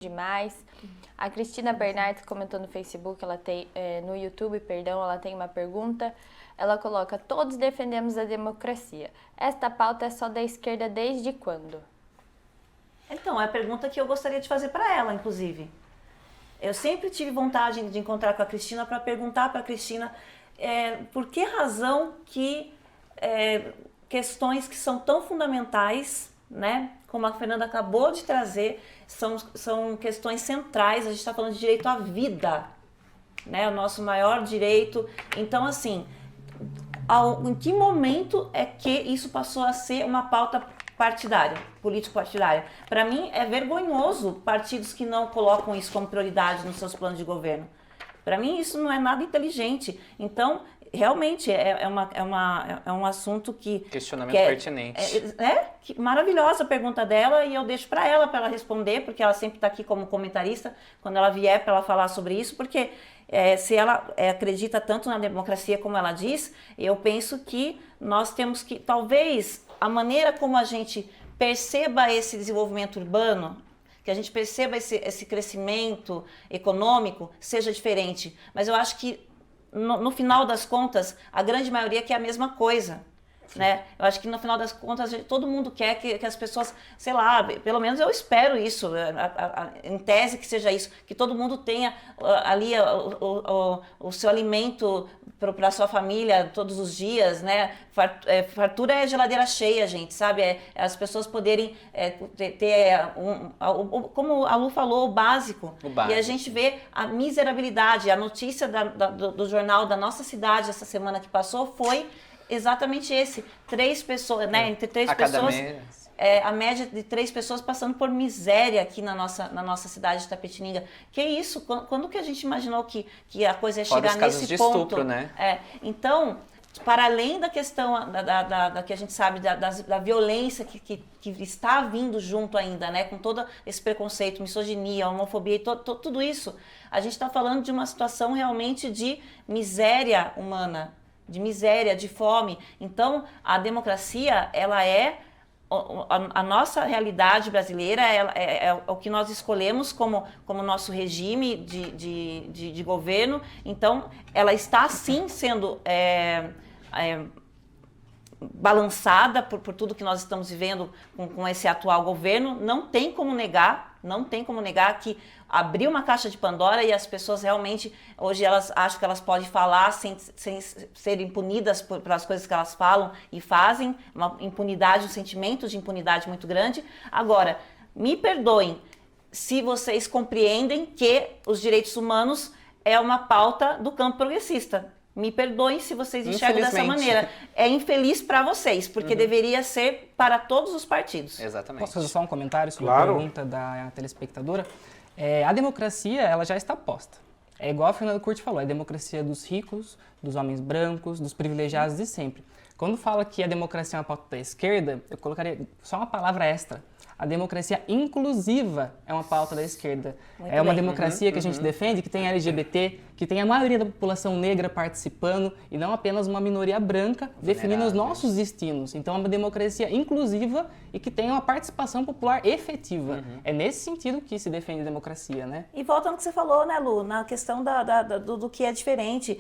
demais. A Cristina Bernardes comentou no Facebook, ela tem, no YouTube, perdão, ela tem uma pergunta. Ela coloca: todos defendemos a democracia. Esta pauta é só da esquerda desde quando? Então, é a pergunta que eu gostaria de fazer para ela, inclusive. Eu sempre tive vontade de encontrar com a Cristina para perguntar para a Cristina por que razão que questões que são tão fundamentais, né, como a Fernanda acabou de trazer, são questões centrais. A gente está falando de direito à vida, né, o nosso maior direito. Então, assim, em que momento é que isso passou a ser uma pauta partidária, político-partidária? Para mim é vergonhoso partidos que não colocam isso como prioridade nos seus planos de governo. Para mim isso não é nada inteligente. Então, realmente é um assunto que... Questionamento pertinente. Maravilhosa a pergunta dela, e eu deixo para ela responder, porque ela sempre está aqui como comentarista, quando ela vier para ela falar sobre isso, porque se ela acredita tanto na democracia como ela diz, eu penso que nós temos que, talvez, a maneira como a gente perceba esse desenvolvimento urbano, que a gente perceba esse crescimento econômico, seja diferente. Mas eu acho que, no final das contas, a grande maioria quer a mesma coisa. Né? Eu acho que no final das contas todo mundo quer que as pessoas, sei lá, pelo menos eu espero isso, em tese que seja isso, que todo mundo tenha ali o seu alimento para a sua família todos os dias, né? Fartura é geladeira cheia, gente, sabe? As pessoas poderem como a Lu falou, o básico. E a gente vê a miserabilidade. A notícia do jornal da nossa cidade essa semana que passou foi exatamente esse. 3 pessoas, né? Entre 3 pessoas, a média de 3 pessoas passando por miséria aqui na nossa cidade de Itapetininga. Que isso? Quando que a gente imaginou que a coisa ia chegar nesse ponto? Estupro, né? Então, para além da questão da que a gente sabe da violência que está vindo junto ainda, né? Com todo esse preconceito, misoginia, homofobia e tudo isso, a gente está falando de uma situação realmente de miséria humana, de miséria, de fome. Então, a democracia, ela a nossa realidade brasileira, é o que nós escolhemos como nosso regime de governo. Então, ela está, sim, sendo balançada por tudo que nós estamos vivendo com esse atual governo. Não tem como negar que abriu uma caixa de Pandora e as pessoas realmente, hoje elas acham que elas podem falar sem serem punidas pelas coisas que elas falam e fazem, uma impunidade, um sentimento de impunidade muito grande. Agora, me perdoem se vocês compreendem que os direitos humanos é uma pauta do campo progressista. Me perdoem se vocês enxergam dessa maneira. É infeliz para vocês, porque deveria ser para todos os partidos. Exatamente. Posso fazer só um comentário sobre a pergunta da telespectadora? A democracia, ela já está posta. É igual a Fernanda Curti falou, é a democracia dos ricos, dos homens brancos, dos privilegiados de sempre. Quando fala que a democracia é uma pauta da esquerda, eu colocaria só uma palavra extra. A democracia inclusiva é uma pauta da esquerda. Muito é uma bem. democracia que a gente defende, que tem LGBT, que tem a maioria da população negra participando e não apenas uma minoria branca definindo os nossos destinos. Então é uma democracia inclusiva e que tem uma participação popular efetiva. É nesse sentido que se defende a democracia, né? E volta no que você falou, né, Lu, na questão do que é diferente,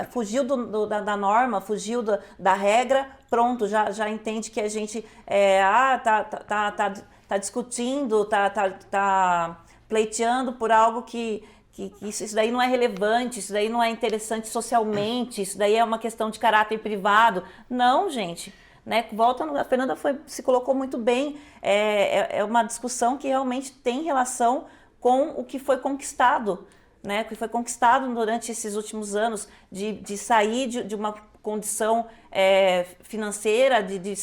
fugiu da norma, fugiu da regra, pronto, já entende que a gente tá discutindo, tá pleiteando por algo que isso daí não é relevante, isso daí não é interessante socialmente, isso daí é uma questão de caráter privado. Não, gente. Né? A Fernanda se colocou muito bem, é uma discussão que realmente tem relação com o que foi conquistado, né? O que foi conquistado durante esses últimos anos, de sair de uma condição financeira, de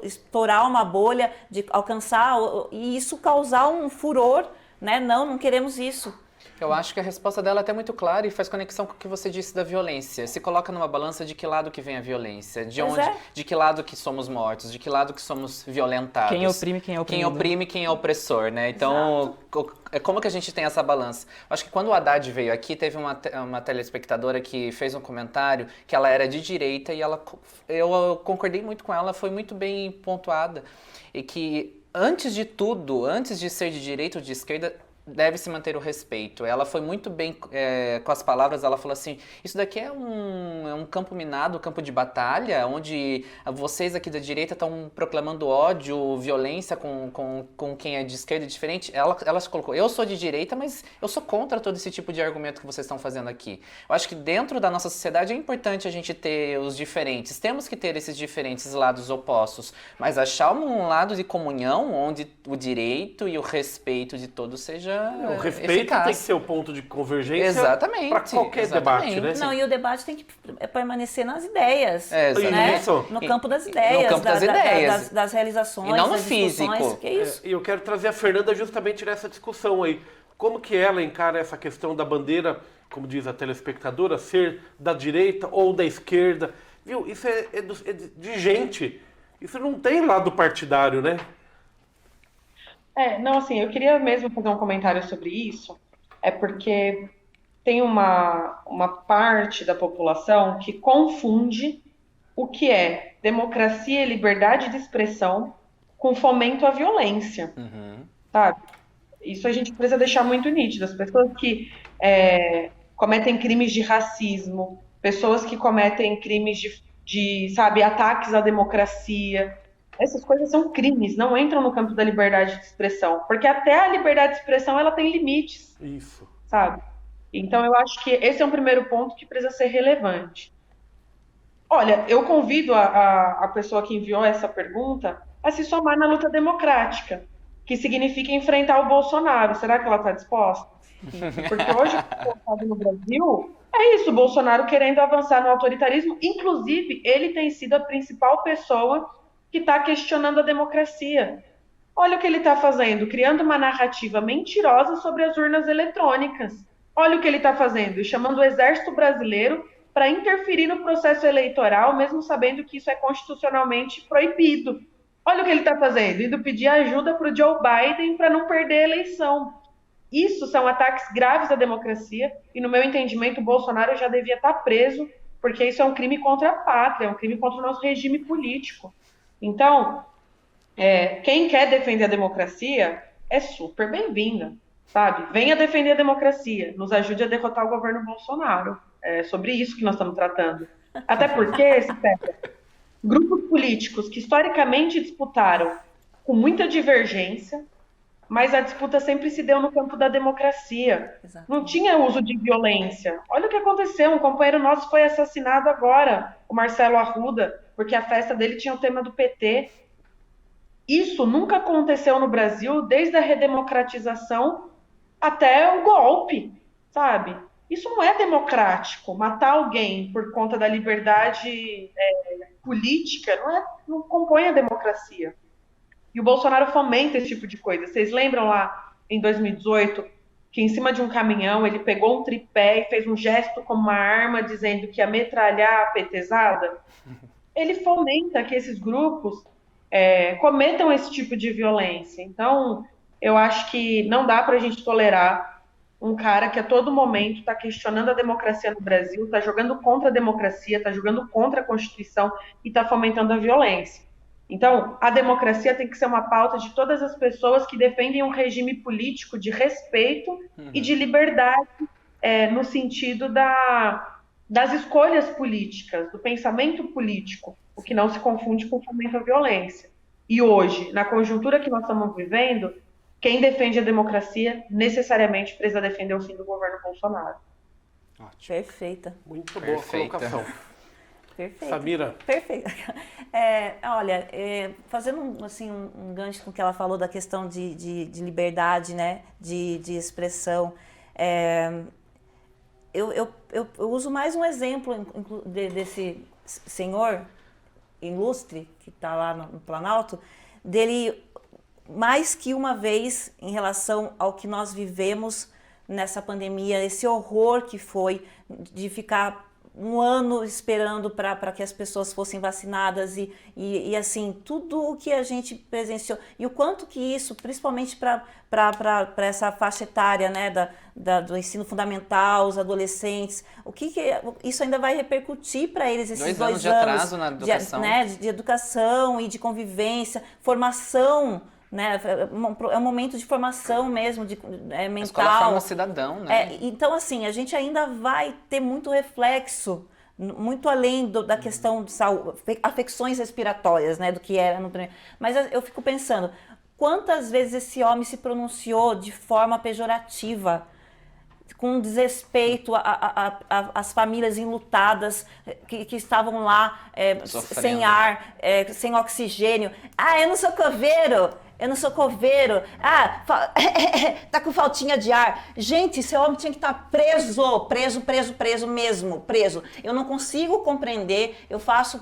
estourar uma bolha, de alcançar, e isso causar um furor, né? Não queremos isso. Eu acho que a resposta dela é até muito clara e faz conexão com o que você disse da violência. Se coloca numa balança de que lado que vem a violência, de que lado que somos mortos, de que lado que somos violentados. Quem oprime, quem é oprimido. Quem oprime, quem é opressor, né? Então, como que a gente tem essa balança? Eu acho que quando o Haddad veio aqui, teve uma telespectadora que fez um comentário que ela era de direita e eu concordei muito com ela, foi muito bem pontuada. E que antes de tudo, antes de ser de direita ou de esquerda, deve se manter o respeito. Ela foi muito bem com as palavras, ela falou assim, isso daqui é um campo minado, um campo de batalha, onde vocês aqui da direita estão proclamando ódio, violência com quem é de esquerda diferente. Ela se colocou, eu sou de direita, mas eu sou contra todo esse tipo de argumento que vocês estão fazendo aqui. Eu acho que dentro da nossa sociedade é importante a gente ter os diferentes, temos que ter esses diferentes lados opostos, mas achar um lado de comunhão onde o direito e o respeito de todos seja o respeito eficaz. Tem que ser o ponto de convergência Exatamente, para qualquer exatamente. debate, né? Não, e o debate tem que permanecer nas ideias, Exatamente. Isso. no campo das ideias, No campo das ideias. das realizações, E não no das discussões. físico. Que é isso? E eu quero trazer a Fernanda justamente nessa discussão aí. Como que ela encara essa questão da bandeira, como diz a telespectadora, ser da direita ou da esquerda? Viu? Isso é de gente. Isso não tem lado partidário, né? Não, assim, eu queria mesmo fazer um comentário sobre isso, porque tem uma parte da população que confunde o que é democracia e liberdade de expressão com fomento à violência, sabe? Isso a gente precisa deixar muito nítido. As pessoas que cometem crimes de racismo, pessoas que cometem crimes de sabe, ataques à democracia, essas coisas são crimes, não entram no campo da liberdade de expressão, porque até a liberdade de expressão ela tem limites, Isso. sabe? Então eu acho que esse é um primeiro ponto que precisa ser relevante. Olha, eu convido a pessoa que enviou essa pergunta a se somar na luta democrática, que significa enfrentar o Bolsonaro. Será que ela está disposta? Porque hoje, o que está acontecendo no Brasil é isso, o Bolsonaro querendo avançar no autoritarismo, inclusive ele tem sido a principal pessoa que está questionando a democracia. Olha o que ele está fazendo, criando uma narrativa mentirosa sobre as urnas eletrônicas. Olha o que ele está fazendo, chamando o Exército Brasileiro para interferir no processo eleitoral, mesmo sabendo que isso é constitucionalmente proibido. Olha o que ele está fazendo, indo pedir ajuda para o Joe Biden para não perder a eleição. Isso são ataques graves à democracia e, no meu entendimento, o Bolsonaro já devia estar preso, porque isso é um crime contra a pátria, é um crime contra o nosso regime político. Então, quem quer defender a democracia é super bem-vinda, sabe? Venha defender a democracia, nos ajude a derrotar o governo Bolsonaro. É sobre isso que nós estamos tratando. Até porque, grupos políticos que historicamente disputaram com muita divergência, mas a disputa sempre se deu no campo da democracia. Exato. Não tinha uso de violência. Olha o que aconteceu, um companheiro nosso foi assassinado agora, o Marcelo Arruda, porque a festa dele tinha o tema do PT. Isso nunca aconteceu no Brasil, desde a redemocratização até o golpe, sabe? Isso não é democrático. Matar alguém por conta da liberdade política não compõe a democracia. E o Bolsonaro fomenta esse tipo de coisa. Vocês lembram lá, em 2018, que em cima de um caminhão ele pegou um tripé e fez um gesto com uma arma dizendo que ia metralhar a petezada? Ele fomenta que esses grupos cometam esse tipo de violência. Então, eu acho que não dá para a gente tolerar um cara que a todo momento está questionando a democracia no Brasil, está jogando contra a democracia, está jogando contra a Constituição e está fomentando a violência. Então, a democracia tem que ser uma pauta de todas as pessoas que defendem um regime político de respeito e de liberdade no sentido das escolhas políticas, do pensamento político, o que não se confunde com fomento à violência. E hoje, na conjuntura que nós estamos vivendo, quem defende a democracia necessariamente precisa defender o fim do governo Bolsonaro. Ótimo. Perfeita. Muito boa Perfeita. colocação. Perfeito. Samira? Perfeito. Olha, fazendo um gancho com o que ela falou da questão de liberdade, né, de expressão, eu uso mais um exemplo desse senhor ilustre que está lá no Planalto, dele mais que uma vez em relação ao que nós vivemos nessa pandemia, esse horror que foi de ficar um ano esperando para que as pessoas fossem vacinadas e assim, tudo o que a gente presenciou. E o quanto que isso, principalmente para essa faixa etária, né, do ensino fundamental, os adolescentes, o que isso ainda vai repercutir para eles esses 2 anos de atraso na educação. De educação e de convivência, formação, né? É um momento de formação mesmo, A mental. escola forma cidadão, né? Então, assim, a gente ainda vai ter muito reflexo, muito além da questão de saúde, afecções respiratórias, né, do que era no primeiro. Mas eu fico pensando, quantas vezes esse homem se pronunciou de forma pejorativa, com desrespeito às famílias enlutadas que estavam lá sem ar, sem oxigênio. Ah, eu não sou coveiro! Eu não sou coveiro. Ah, tá com faltinha de ar. Gente, esse homem tinha que estar preso mesmo, preso. Eu não consigo compreender. Eu faço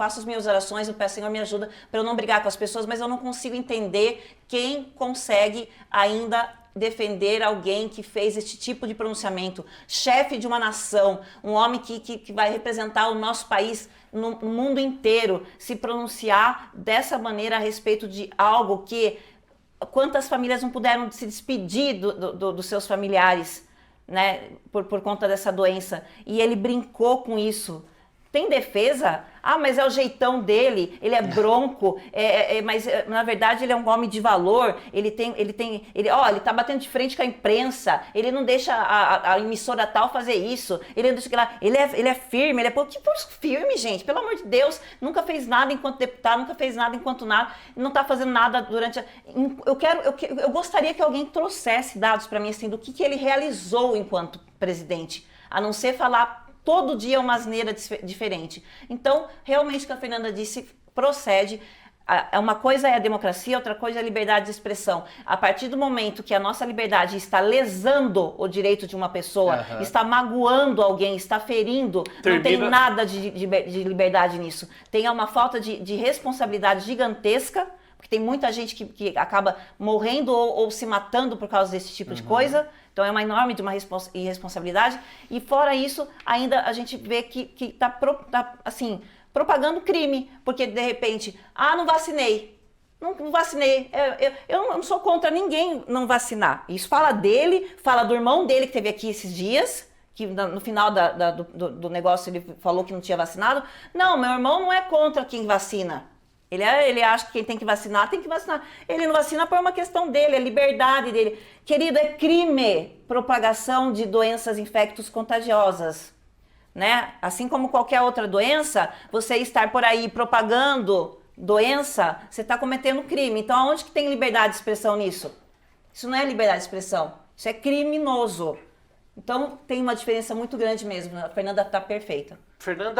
as minhas orações, eu peço, Senhor, me ajuda para eu não brigar com as pessoas, mas eu não consigo entender quem consegue ainda defender alguém que fez este tipo de pronunciamento, chefe de uma nação, um homem que vai representar o nosso país no mundo inteiro, se pronunciar dessa maneira a respeito de algo que quantas famílias não puderam se despedir dos seus familiares, né, por conta dessa doença, e ele brincou com isso. Tem defesa? Ah, mas é o jeitão dele, ele é bronco, mas na verdade ele é um homem de valor, ele tá batendo de frente com a imprensa, ele não deixa a emissora tal fazer isso, ele não deixa que lá, ele é firme, ele é que por firme, gente, pelo amor de Deus, nunca fez nada enquanto deputado, nunca fez nada enquanto nada, não tá fazendo nada durante eu gostaria que alguém trouxesse dados para mim assim do que ele realizou enquanto presidente, a não ser falar todo dia uma asneira diferente. Então, realmente o que a Fernanda disse procede. Uma coisa é a democracia, outra coisa é a liberdade de expressão. A partir do momento que a nossa liberdade está lesando o direito de uma pessoa, está magoando alguém, está ferindo, não tem nada de liberdade nisso. Tem uma falta de responsabilidade gigantesca, porque tem muita gente que acaba morrendo ou se matando por causa desse tipo de coisa. Então é uma enorme de uma irresponsabilidade. E fora isso, ainda a gente vê que está assim, propagando crime. Porque de repente, não vacinei. Não vacinei. Eu não sou contra ninguém não vacinar. Isso fala dele, fala do irmão dele que teve aqui esses dias, que no final do negócio ele falou que não tinha vacinado. Não, meu irmão não é contra quem vacina. Ele acha que quem tem que vacinar, tem que vacinar. Ele não vacina por uma questão dele, é liberdade dele. Querido, é crime propagação de doenças infectos contagiosas, né? Assim como qualquer outra doença, você estar por aí propagando doença, você está cometendo crime. Então, aonde que tem liberdade de expressão nisso? Isso não é liberdade de expressão, isso é criminoso. Então, tem uma diferença muito grande mesmo. A Fernanda está perfeita. Fernanda,